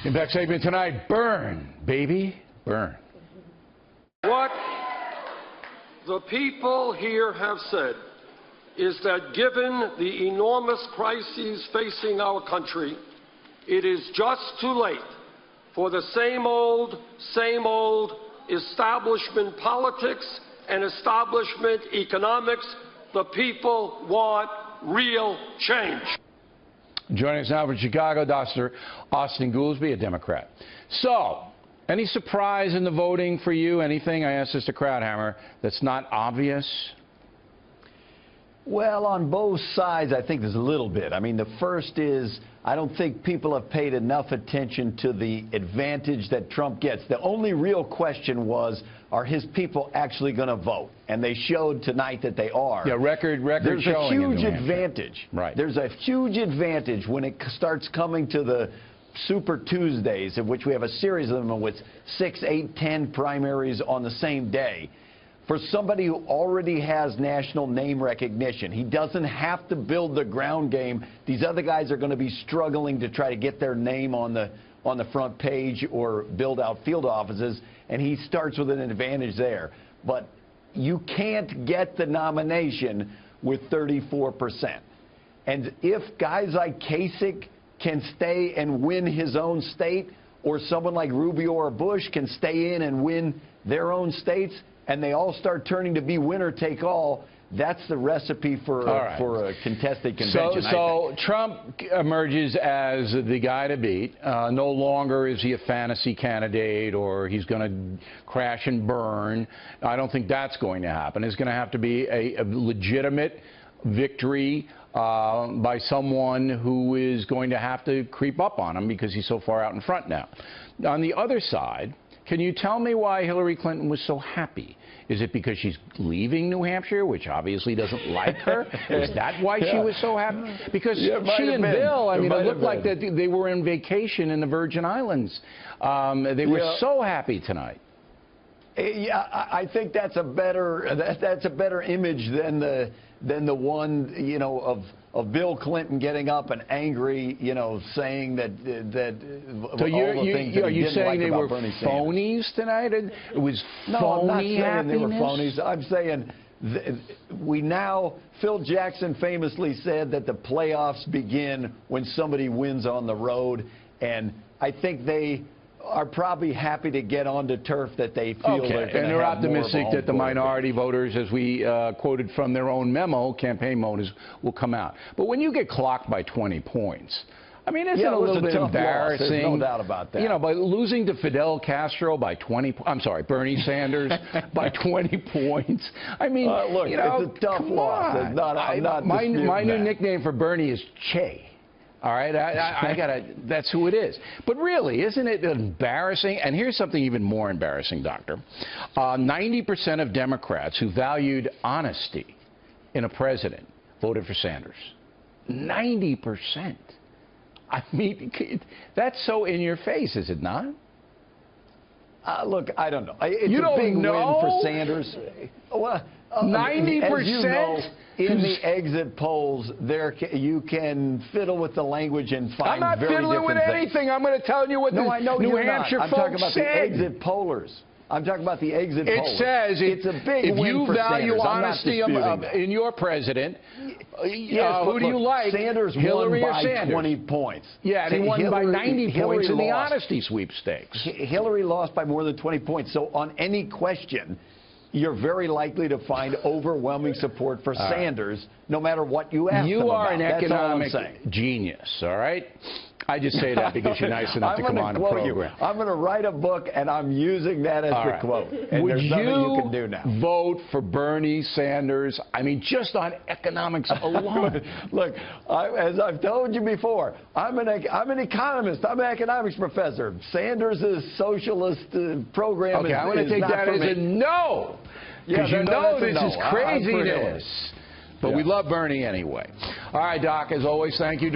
Impact segment tonight, burn, baby, burn. What the people here have said is that given the enormous crises facing our country, it is just too late for the same old establishment politics and establishment economics. The people want real change. Joining us now from Chicago, Dr. Austin Goolsbee, a Democrat. So, any surprise in the voting for you? Anything, I asked this to Crowdhammer, that's not obvious? Well, on both sides, I think there's a little bit. I mean, the first is, I don't think people have paid enough attention to the advantage that Trump gets. The only real question was, are his people actually going to vote? And they showed tonight that they are. Yeah, record There's showing a huge advantage. Right. There's a huge advantage when it starts coming to the Super Tuesdays, of which we have a series of them with 6, 8, 10 primaries on the same day. For somebody who already has national name recognition, he doesn't have to build the ground game. These other guys are going to be struggling to try to get their name on the front page or build out field offices, and he starts with an advantage there. But you can't get the nomination with 34%. And if guys like Kasich can stay and win his own state, or someone like Rubio or Bush can stay in and win their own states, and they all start turning to be winner take all, that's the recipe for a contested convention. So Trump emerges as the guy to beat. No longer is he a fantasy candidate or he's going to crash and burn. I don't think that's going to happen. It's going to have to be a legitimate victory by someone who is going to have to creep up on him because he's so far out in front now. On the other side, can you tell me why Hillary Clinton was so happy? Is it because she's leaving New Hampshire, which obviously doesn't like her? Is that why she was so happy? Because she and Bill, I mean, it looked like that they were on vacation in the Virgin Islands. They were so happy tonight. Yeah, I think that's a better image than the one, you know, of Bill Clinton getting up and angry, you know, saying that so are you saying they were Bernie phonies tonight? It was no, phony I'm not saying they were happiness? phonies. I'm saying Phil Jackson famously said that the playoffs begin when somebody wins on the road, and I think they are probably happy to get onto turf that they feel they're going to have. And they're optimistic optimistic that the minority voters, as we quoted from their own memo, campaign memos, will come out. But when you get clocked by 20 points, I mean, isn't it a little bit embarrassing? There's no doubt about that. You know, by losing to Fidel Castro by 20, I'm sorry, Bernie Sanders by 20 points. I mean, look, you know, it's a tough loss. It's not, my new nickname for Bernie is Che. All right, I gotta. That's who it is. But really, isn't it embarrassing? And here's something even more embarrassing, Doctor. 90% of Democrats who valued honesty in a president voted for Sanders. 90%. I mean, that's so in your face, is it not? Look, I don't know. It's you a big know? win for Sanders. Well, 90%? As you know, in the exit polls, you can fiddle with the language and find very different things. I'm not fiddling with anything. I'm going to tell you what the New Hampshire folks said. I'm talking about the exit pollers. I'm talking about the exit pollers. It says it's a big win for Sanders. If you value honesty in your president, who do you like, Sanders Hillary won by or Sanders? 20 points. Yeah, and he won by 90 points in the honesty sweepstakes. Hillary lost by more than 20 points. So on any question, you're very likely to find overwhelming support for Sanders, no matter what you ask them about. You are an economic That's genius, all right? I just say that because you're nice enough to come on the program. I'm going to write a book, and I'm using that as the quote. And Would there's nothing you can do now. Vote for Bernie Sanders? I mean, just on economics alone. Look, as I've told you before, I'm an economist. I'm an economics professor. Sanders' socialist program is not for me. I'm going to take that as a no. Because you know this is craziness. But we love Bernie anyway. All right, Doc, as always, thank you.